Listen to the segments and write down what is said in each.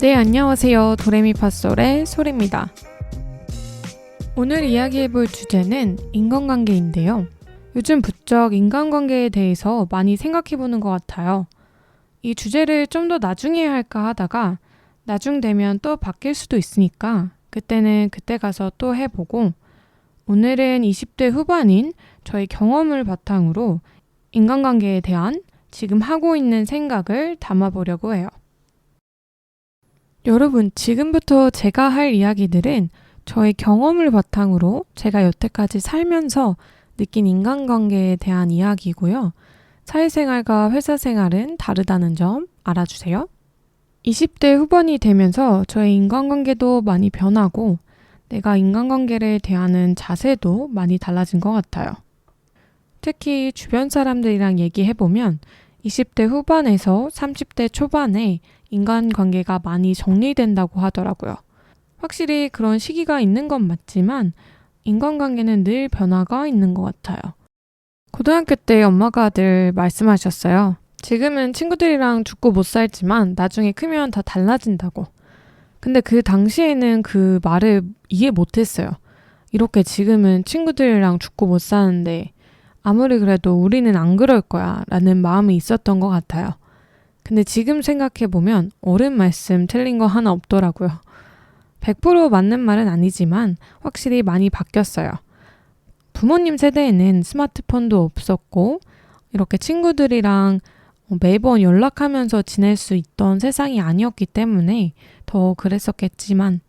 네, 안녕하세요. 도레미파솔의 솔입니다. 오늘 이야기해볼 주제는 인간관계인데요. 요즘 부쩍 인간관계에 대해서 많이 생각해보는 것 같아요. 이 주제를 좀 더 나중에 할까 하다가 나중 되면 또 바뀔 수도 있으니까 그때는 그때 가서 또 해보고, 오늘은 20대 후반인 저의 경험을 바탕으로 인간관계에 대한 지금 하고 있는 생각을 담아보려고 해요. 여러분, 지금부터 제가 할 이야기들은 저의 경험을 바탕으로 제가 여태까지 살면서 느낀 인간관계에 대한 이야기이고요. 사회생활과 회사생활은 다르다는 점 알아주세요. 20대 후반이 되면서 저의 인간관계도 많이 변하고 내가 인간관계를 대하는 자세도 많이 달라진 것 같아요. 특히 주변 사람들이랑 얘기해보면 20대 후반에서 30대 초반에 인간관계가 많이 정리된다고 하더라고요. 확실히 그런 시기가 있는 건 맞지만 인간관계는 늘 변화가 있는 것 같아요. 고등학교 때 엄마가 늘 말씀하셨어요. 지금은 친구들이랑 죽고 못 살지만 나중에 크면 다 달라진다고. 근데 그 당시에는 그 말을 이해 못했어요. 이렇게 지금은 친구들이랑 죽고 못 사는데 아무리 그래도 우리는 안 그럴 거야 라는 마음이 있었던 것 같아요. 근데 지금 생각해보면 옳은 말씀 틀린 거 하나 없더라고요. 100% 맞는 말은 아니지만 확실히 많이 바뀌었어요. 부모님 세대에는 스마트폰도 없었고 이렇게 친구들이랑 매번 연락하면서 지낼 수 있던 세상이 아니었기 때문에 더 그랬었겠지만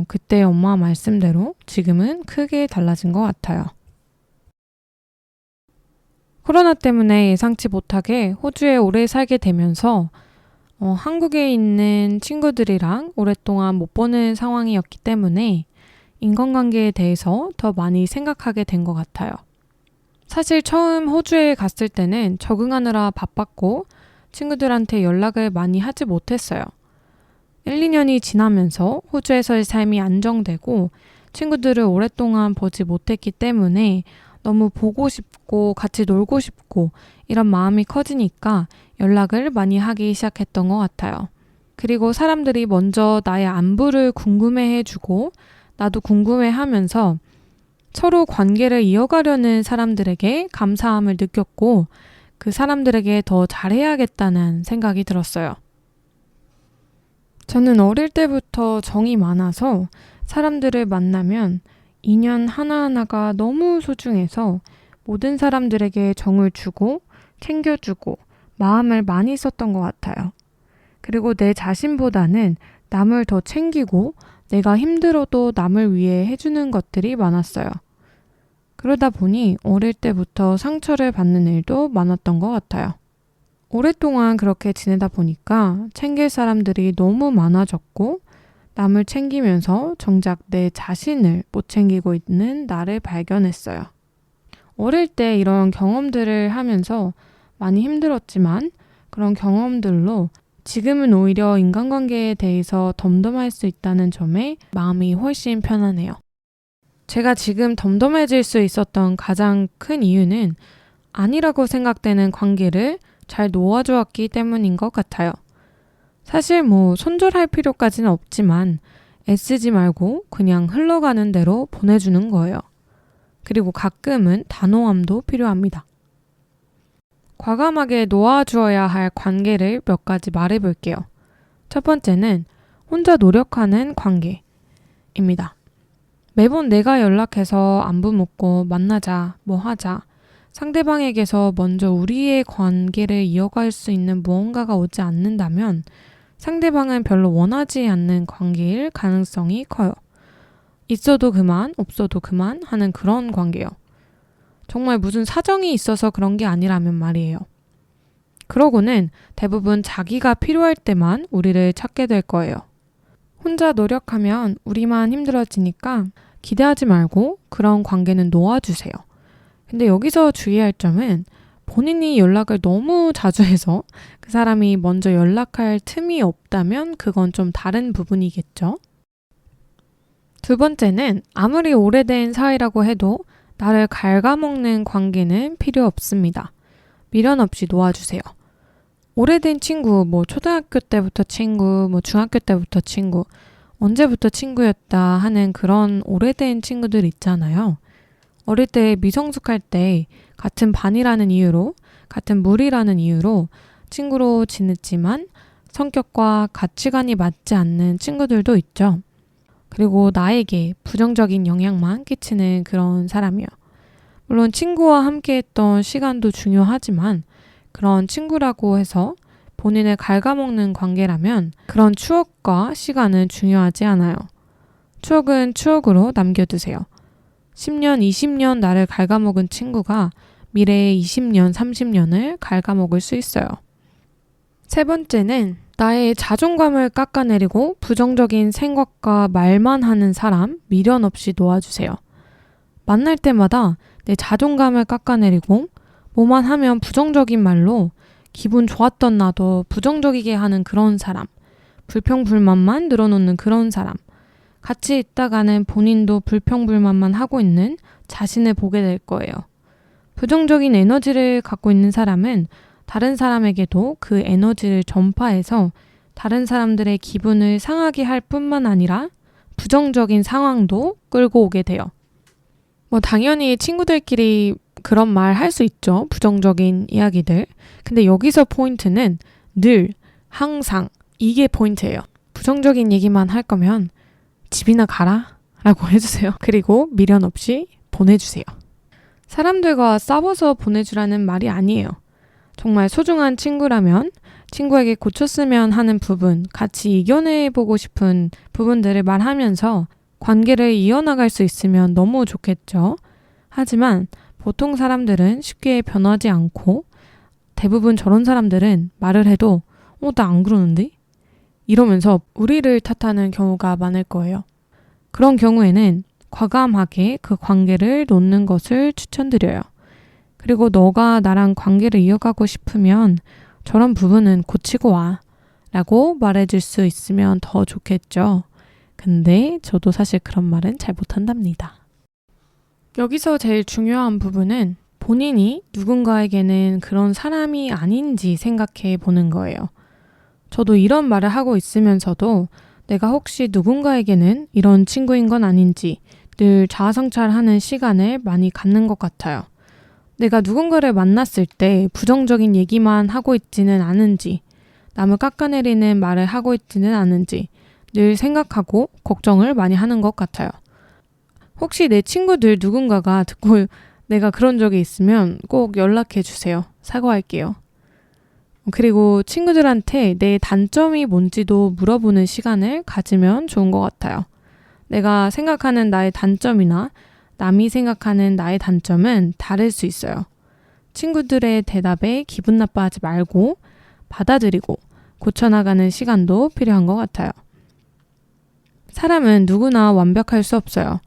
그때 엄마 말씀대로 지금은 크게 달라진 것 같아요. 코로나 때문에 예상치 못하게 호주에 오래 살게 되면서 한국에 있는 친구들이랑 오랫동안 못 보는 상황이었기 때문에 인간관계에 대해서 더 많이 생각하게 된 것 같아요. 사실 처음 호주에 갔을 때는 적응하느라 바빴고 친구들한테 연락을 많이 하지 못했어요. 1, 2년이 지나면서 호주에서의 삶이 안정되고 친구들을 오랫동안 보지 못했기 때문에 너무 보고 싶고 같이 놀고 싶고 이런 마음이 커지니까 연락을 많이 하기 시작했던 것 같아요. 그리고 사람들이 먼저 나의 안부를 궁금해해주고 나도 궁금해하면서 서로 관계를 이어가려는 사람들에게 감사함을 느꼈고 그 사람들에게 더 잘해야겠다는 생각이 들었어요. 저는 어릴 때부터 정이 많아서 사람들을 만나면 인연 하나하나가 너무 소중해서 모든 사람들에게 정을 주고 챙겨주고 마음을 많이 썼던 것 같아요. 그리고 내 자신보다는 남을 더 챙기고 내가 힘들어도 남을 위해 해주는 것들이 많았어요. 그러다 보니 어릴 때부터 상처를 받는 일도 많았던 것 같아요. 오랫동안 그렇게 지내다 보니까 챙길 사람들이 너무 많아졌고 남을 챙기면서 정작 내 자신을 못 챙기고 있는 나를 발견했어요. 어릴 때 이런 경험들을 하면서 많이 힘들었지만 그런 경험들로 지금은 오히려 인간관계에 대해서 덤덤할 수 있다는 점에 마음이 훨씬 편하네요. 제가 지금 덤덤해질 수 있었던 가장 큰 이유는 아니라고 생각되는 관계를 잘 놓아주었기 때문인 것 같아요. 사실 손절할 필요까지는 없지만 애쓰지 말고 그냥 흘러가는 대로 보내주는 거예요. 그리고 가끔은 단호함도 필요합니다. 과감하게 놓아주어야 할 관계를 몇 가지 말해볼게요. 첫 번째는 혼자 노력하는 관계입니다. 매번 내가 연락해서 안부 묻고 만나자, 뭐 하자, 상대방에게서 먼저 우리의 관계를 이어갈 수 있는 무언가가 오지 않는다면 상대방은 별로 원하지 않는 관계일 가능성이 커요. 있어도 그만, 없어도 그만 하는 그런 관계요. 정말 무슨 사정이 있어서 그런 게 아니라면 말이에요. 그러고는 대부분 자기가 필요할 때만 우리를 찾게 될 거예요. 혼자 노력하면 우리만 힘들어지니까 기대하지 말고 그런 관계는 놓아주세요. 근데 여기서 주의할 점은 본인이 연락을 너무 자주 해서 그 사람이 먼저 연락할 틈이 없다면 그건 좀 다른 부분이겠죠. 두 번째는 아무리 오래된 사이라고 해도 나를 갉아먹는 관계는 필요 없습니다. 미련 없이 놓아주세요. 오래된 친구, 초등학교 때부터 친구, 중학교 때부터 친구, 언제부터 친구였다 하는 그런 오래된 친구들 있잖아요. 어릴 때 미성숙할 때 같은 반이라는 이유로, 같은 무리라는 이유로 친구로 지냈지만 성격과 가치관이 맞지 않는 친구들도 있죠. 그리고 나에게 부정적인 영향만 끼치는 그런 사람이요. 물론 친구와 함께 했던 시간도 중요하지만 그런 친구라고 해서 본인을 갉아먹는 관계라면 그런 추억과 시간은 중요하지 않아요. 추억은 추억으로 남겨두세요. 10년, 20년 나를 갉아먹은 친구가 미래의 20년, 30년을 갉아먹을 수 있어요. 세 번째는 나의 자존감을 깎아내리고 부정적인 생각과 말만 하는 사람 미련 없이 놓아주세요. 만날 때마다 내 자존감을 깎아내리고 뭐만 하면 부정적인 말로 기분 좋았던 나도 부정적이게 하는 그런 사람, 불평불만만 늘어놓는 그런 사람, 같이 있다가는 본인도 불평불만만 하고 있는 자신을 보게 될 거예요. 부정적인 에너지를 갖고 있는 사람은 다른 사람에게도 그 에너지를 전파해서 다른 사람들의 기분을 상하게 할 뿐만 아니라 부정적인 상황도 끌고 오게 돼요. 당연히 친구들끼리 그런 말 할 수 있죠. 부정적인 이야기들. 근데 여기서 포인트는 늘, 항상 이게 포인트예요. 부정적인 얘기만 할 거면 집이나 가라 라고 해주세요. 그리고 미련 없이 보내주세요. 사람들과 싸워서 보내주라는 말이 아니에요. 정말 소중한 친구라면 친구에게 고쳤으면 하는 부분, 같이 이겨내보고 싶은 부분들을 말하면서 관계를 이어나갈 수 있으면 너무 좋겠죠. 하지만 보통 사람들은 쉽게 변하지 않고 대부분 저런 사람들은 말을 해도 나 안 그러는데? 이러면서 우리를 탓하는 경우가 많을 거예요. 그런 경우에는 과감하게 그 관계를 놓는 것을 추천드려요. 그리고 너가 나랑 관계를 이어가고 싶으면 저런 부분은 고치고 와 라고 말해줄 수 있으면 더 좋겠죠. 근데 저도 사실 그런 말은 잘 못한답니다. 여기서 제일 중요한 부분은 본인이 누군가에게는 그런 사람이 아닌지 생각해 보는 거예요. 저도 이런 말을 하고 있으면서도 내가 혹시 누군가에게는 이런 친구인 건 아닌지 늘 자아성찰하는 시간을 많이 갖는 것 같아요. 내가 누군가를 만났을 때 부정적인 얘기만 하고 있지는 않은지, 남을 깎아내리는 말을 하고 있지는 않은지 늘 생각하고 걱정을 많이 하는 것 같아요. 혹시 내 친구들 누군가가 듣고 내가 그런 적이 있으면 꼭 연락해 주세요. 사과할게요. 그리고 친구들한테 내 단점이 뭔지도 물어보는 시간을 가지면 좋은 것 같아요. 내가 생각하는 나의 단점이나 남이 생각하는 나의 단점은 다를 수 있어요. 친구들의 대답에 기분 나빠하지 말고 받아들이고 고쳐나가는 시간도 필요한 것 같아요. 사람은 누구나 완벽할 수 없어요.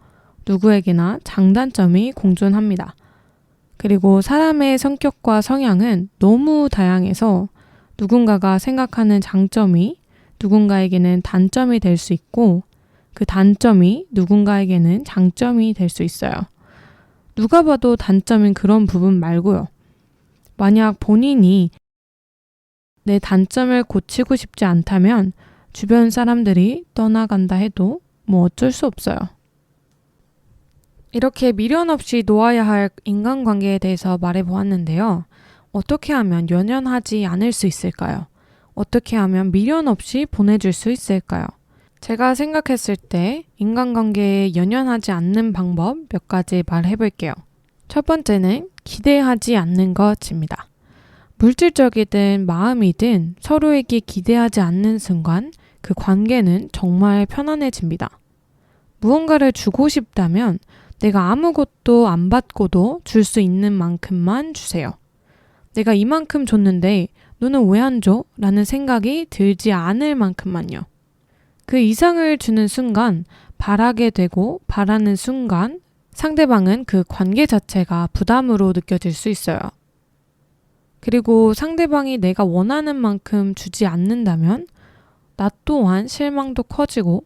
누구에게나 장단점이 공존합니다. 그리고 사람의 성격과 성향은 너무 다양해서 누군가가 생각하는 장점이 누군가에게는 단점이 될 수 있고 그 단점이 누군가에게는 장점이 될 수 있어요. 누가 봐도 단점인 그런 부분 말고요. 만약 본인이 내 단점을 고치고 싶지 않다면 주변 사람들이 떠나간다 해도 어쩔 수 없어요. 이렇게 미련 없이 놓아야 할 인간관계에 대해서 말해보았는데요. 어떻게 하면 연연하지 않을 수 있을까요? 어떻게 하면 미련 없이 보내줄 수 있을까요? 제가 생각했을 때 인간관계에 연연하지 않는 방법 몇 가지 말해볼게요. 첫 번째는 기대하지 않는 것입니다. 물질적이든 마음이든 서로에게 기대하지 않는 순간 그 관계는 정말 편안해집니다. 무언가를 주고 싶다면 내가 아무것도 안 받고도 줄 수 있는 만큼만 주세요. 내가 이만큼 줬는데 너는 왜 안 줘? 라는 생각이 들지 않을 만큼만요. 그 이상을 주는 순간 바라게 되고 바라는 순간 상대방은 그 관계 자체가 부담으로 느껴질 수 있어요. 그리고 상대방이 내가 원하는 만큼 주지 않는다면 나 또한 실망도 커지고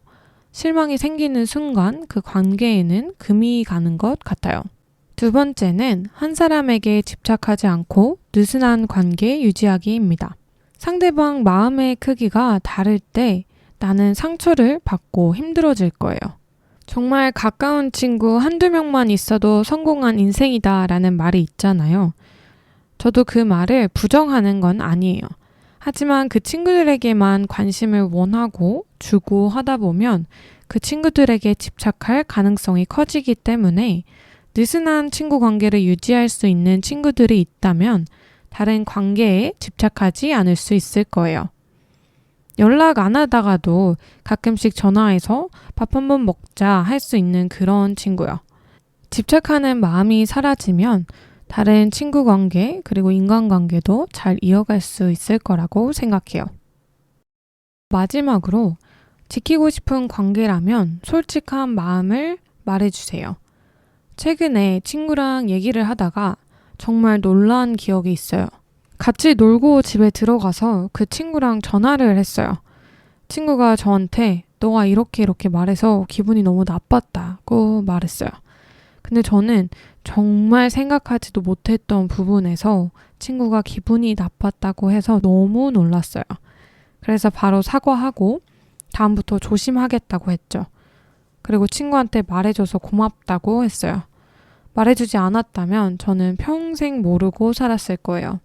실망이 생기는 순간 그 관계에는 금이 가는 것 같아요. 두 번째는 한 사람에게 집착하지 않고 느슨한 관계 유지하기입니다. 상대방 마음의 크기가 다를 때 나는 상처를 받고 힘들어질 거예요. 정말 가까운 친구 한두 명만 있어도 성공한 인생이다 라는 말이 있잖아요. 저도 그 말을 부정하는 건 아니에요. 하지만 그 친구들에게만 관심을 원하고 주고 하다 보면 그 친구들에게 집착할 가능성이 커지기 때문에 느슨한 친구 관계를 유지할 수 있는 친구들이 있다면 다른 관계에 집착하지 않을 수 있을 거예요. 연락 안 하다가도 가끔씩 전화해서 밥 한번 먹자 할 수 있는 그런 친구요. 집착하는 마음이 사라지면 다른 친구 관계 그리고 인간관계도 잘 이어갈 수 있을 거라고 생각해요. 마지막으로 지키고 싶은 관계라면 솔직한 마음을 말해주세요. 최근에 친구랑 얘기를 하다가 정말 놀란 기억이 있어요. 같이 놀고 집에 들어가서 그 친구랑 전화를 했어요. 친구가 저한테 너가 이렇게 말해서 기분이 너무 나빴다고 말했어요. 근데 저는 정말 생각하지도 못했던 부분에서 친구가 기분이 나빴다고 해서 너무 놀랐어요. 그래서 바로 사과하고 다음부터 조심하겠다고 했죠. 그리고 친구한테 말해줘서 고맙다고 했어요. 말해주지 않았다면 저는 평생 모르고 살았을 거예요.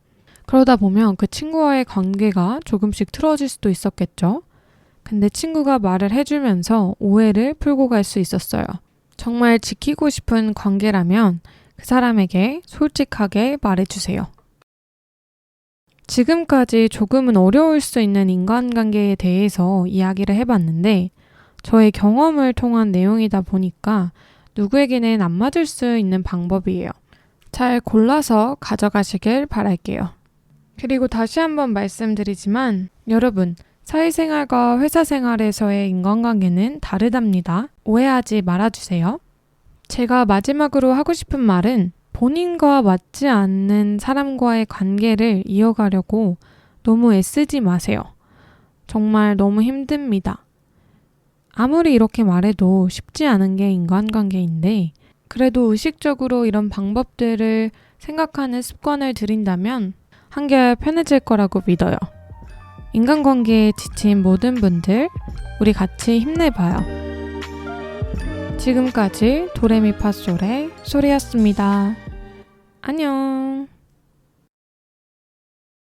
그러다 보면 그 친구와의 관계가 조금씩 틀어질 수도 있었겠죠. 근데 친구가 말을 해주면서 오해를 풀고 갈 수 있었어요. 정말 지키고 싶은 관계라면 그 사람에게 솔직하게 말해주세요. 지금까지 조금은 어려울 수 있는 인간관계에 대해서 이야기를 해봤는데 저의 경험을 통한 내용이다 보니까 누구에게는 안 맞을 수 있는 방법이에요. 잘 골라서 가져가시길 바랄게요. 그리고 다시 한번 말씀드리지만 여러분, 사회생활과 회사생활에서의 인간관계는 다르답니다. 오해하지 말아주세요. 제가 마지막으로 하고 싶은 말은 본인과 맞지 않는 사람과의 관계를 이어가려고 너무 애쓰지 마세요. 정말 너무 힘듭니다. 아무리 이렇게 말해도 쉽지 않은 게 인간관계인데 그래도 의식적으로 이런 방법들을 생각하는 습관을 들인다면 한결 편해질 거라고 믿어요. 인간관계에 지친 모든 분들, 우리 같이 힘내봐요. 지금까지 도레미파솔의 소리였습니다. 안녕.